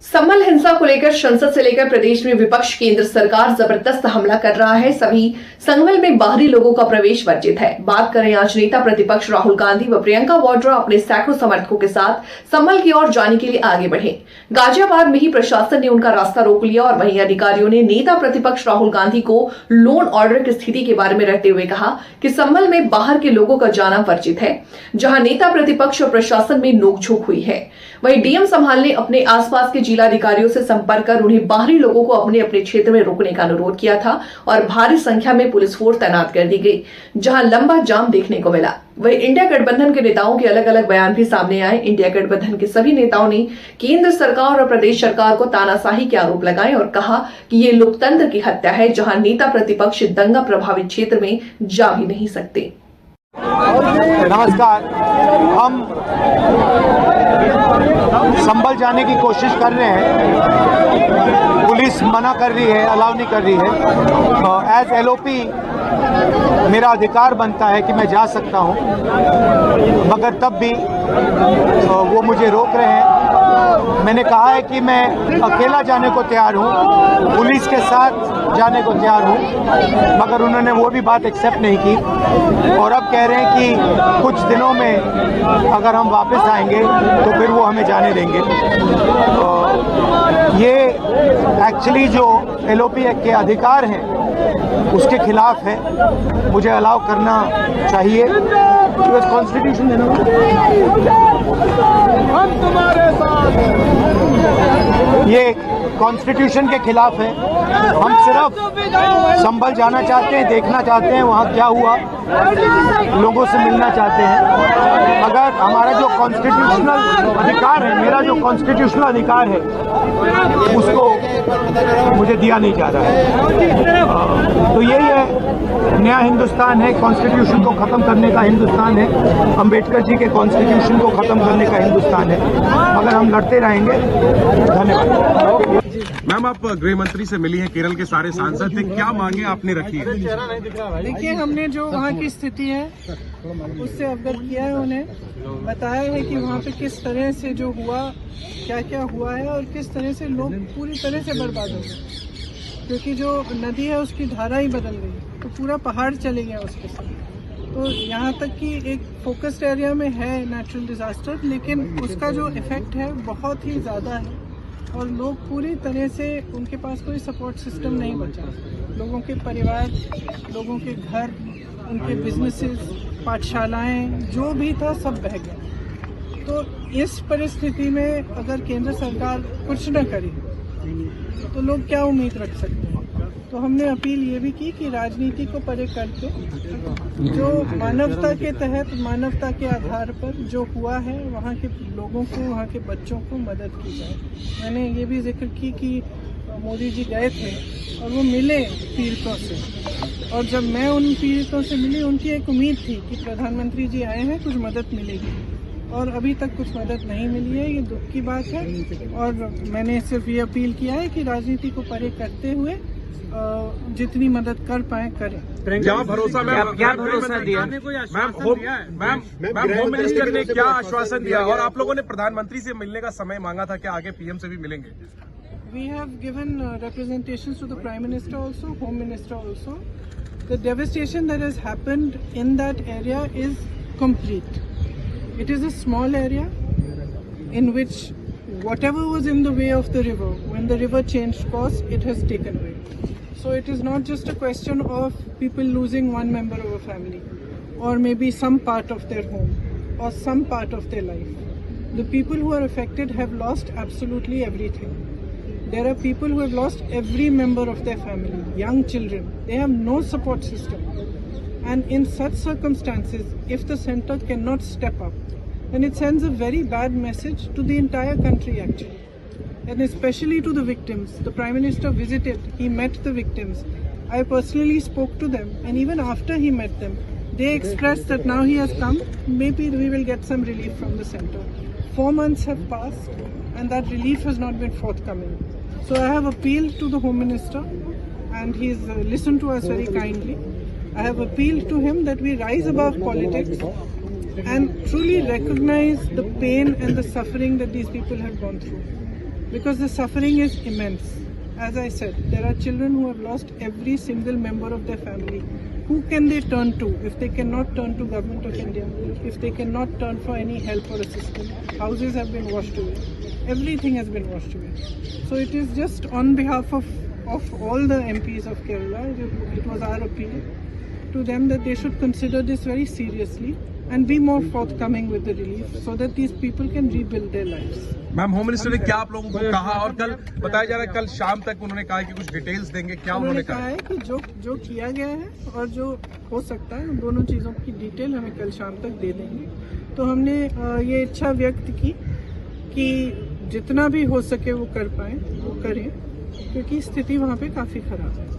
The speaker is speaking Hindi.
संभल हिंसा को लेकर संसद से लेकर प्रदेश में विपक्ष केंद्र सरकार जबरदस्त हमला कर रहा है। सभी संभल में बाहरी लोगों का प्रवेश वर्जित है। बात करें आज नेता प्रतिपक्ष राहुल गांधी व प्रियंका वाड्रा अपने सैकड़ों समर्थकों के साथ संभल की ओर जाने के लिए आगे बढ़े। गाजियाबाद में ही प्रशासन ने उनका रास्ता रोक लिया और वहीं अधिकारियों ने नेता प्रतिपक्ष राहुल गांधी को लॉ एंड ऑर्डर की स्थिति के बारे में रटते हुए कहा कि संभल में बाहर के लोगों का जाना वर्जित है, जहां नेता प्रतिपक्ष और प्रशासन में नोकझोंक हुई है। वहीं डीएम संभाल ने अपने आसपास के जिला अधिकारियों से संपर्क कर उन्हें बाहरी लोगों को अपने अपने क्षेत्र में रोकने का अनुरोध किया था और भारी संख्या में पुलिस फोर्स तैनात कर दी गई, जहां लंबा जाम देखने को मिला। वहीं इंडिया गठबंधन के नेताओं के अलग अलग बयान भी सामने आए। इंडिया गठबंधन के सभी नेताओं ने केंद्र सरकार और प्रदेश सरकार को तानाशाही के आरोप लगाए और कहा कि ये लोकतंत्र की हत्या है, जहां नेता प्रतिपक्ष दंगा प्रभावित क्षेत्र में जा भी नहीं सकते। नमस्कार, हम संभल जाने की कोशिश कर रहे हैं। पुलिस मना कर रही है, अलाउ नहीं कर रही है। एज एलओपी मेरा अधिकार बनता है कि मैं जा सकता हूं, मगर तब भी वो मुझे रोक रहे हैं। मैंने कहा है कि मैं अकेला जाने को तैयार हूं, पुलिस के साथ जाने को तैयार हूं, मगर उन्होंने वो भी बात एक्सेप्ट नहीं की और अब कह रहे हैं कि कुछ दिनों में अगर हम वापस आएंगे तो फिर वो हमें जाने देंगे। ये एक्चुअली जो एलओपी के अधिकार हैं उसके खिलाफ है। मुझे अलाउ करना चाहिए। कॉन्स्टिट्यूशन है ना, हम तुम्हारे साथ, ये कॉन्स्टिट्यूशन के खिलाफ है। हम सिर्फ संभल जाना चाहते हैं, देखना चाहते हैं वहाँ क्या हुआ, लोगों से मिलना चाहते हैं। मगर हमारा जो कॉन्स्टिट्यूशनल अधिकार है, मेरा जो कॉन्स्टिट्यूशनल अधिकार है, उसको मुझे दिया नहीं जा रहा है। तो यही है, नया हिंदुस्तान है, कॉन्स्टिट्यूशन को ख़त्म करने का हिंदुस्तान है, अम्बेडकर जी के कॉन्स्टिट्यूशन को ख़त्म करने का हिंदुस्तान है। मगर हम लड़ते रहेंगे। धन्यवाद। मैम, आप गृह मंत्री से मिली हैं, केरल के सारे सांसद थे, क्या मांगे आपने रखी है? देखिए, हमने जो वहाँ की स्थिति है उससे अवगत किया है, उन्हें बताया है कि वहाँ पे किस तरह से जो हुआ, क्या क्या हुआ है और किस तरह से लोग पूरी तरह से बर्बाद हो गए, क्योंकि जो नदी है उसकी धारा ही बदल गई, तो पूरा पहाड़ चले गया उसके साथ। तो यहाँ तक कि एक फोकस्ड एरिया में है नेचुरल डिजास्टर, लेकिन उसका जो इफेक्ट है बहुत ही ज़्यादा है और लोग पूरी तरह से, उनके पास कोई सपोर्ट सिस्टम नहीं बचा। लोगों के परिवार, लोगों के घर, उनके बिजनेसेस, पाठशालाएं, जो भी था सब बह गया। तो इस परिस्थिति में अगर केंद्र सरकार कुछ न करे तो लोग क्या उम्मीद रख सकते हैं। तो हमने अपील ये भी की कि राजनीति को परे करके जो मानवता के तहत, मानवता के आधार पर जो हुआ है, वहाँ के लोगों को, वहाँ के बच्चों को मदद की जाए। मैंने ये भी जिक्र की कि मोदी जी गए थे और वो मिले पीड़ितों से, और जब मैं उन पीड़ितों से मिली, उनकी एक उम्मीद थी कि प्रधानमंत्री जी आए हैं, कुछ मदद मिलेगी, और अभी तक कुछ मदद नहीं मिली है। ये दुख की बात है और मैंने सिर्फ ये अपील किया है कि राजनीति को परे करते हुए जितनी मदद कर पाए करें। क्या भरोसा क्या भरोसा दिया मैम? होम मिनिस्टर ने क्या आश्वासन दिया और आप लोगों ने प्रधानमंत्री से मिलने का समय मांगा था, क्या आगे पीएम से भी मिलेंगे? We have given representations to the Prime Minister also, Home Minister also. The devastation that has happened in that area is complete. It is a small area in which whatever was in the way of the river, when the river changed course, it has taken away. So it is not just a question of people losing one member of a family, or maybe some part of their home, or some part of their life. The people who are affected have lost absolutely everything. There are people who have lost every member of their family, young children. They have no support system. And in such circumstances, if the center cannot step up, then it sends a very bad message to the entire country actually. And especially to the victims. The Prime Minister visited, he met the victims. I personally spoke to them, and even after he met them, they expressed that now he has come, maybe we will get some relief from the center. 4 months have passed and that relief has not been forthcoming. So I have appealed to the Home Minister, and he's listened to us very kindly. I have appealed to him that we rise above politics and truly recognize the pain and the suffering that these people have gone through. because the suffering is immense. As I said, there are children who have lost every single member of their family. Who can they turn to if they cannot turn to Government of India, if they cannot turn for any help or assistance? Houses have been washed away. Everything has been washed away. So it is just on behalf of all the MPs of Kerala, it was our appeal to them that they should consider this very seriously and be more forthcoming with the relief so that these people can rebuild their lives. Ma'am, home minister ने क्या आप लोगों को कहा, और कल बताया जा रहा है कल शाम तक उन्होंने कहा कि कुछ डिटेल्स देंगे, क्या उन्होंने कहा है कि जो किया गया है और जो हो सकता है उन दोनों चीज़ों की डिटेल हमें कल शाम तक दे देंगे। तो हमने ये इच्छा व्यक्त की कि जितना भी हो सके वो कर पाएं वो करें, क्योंकि स्थिति वहाँ पे काफ़ी खराब है।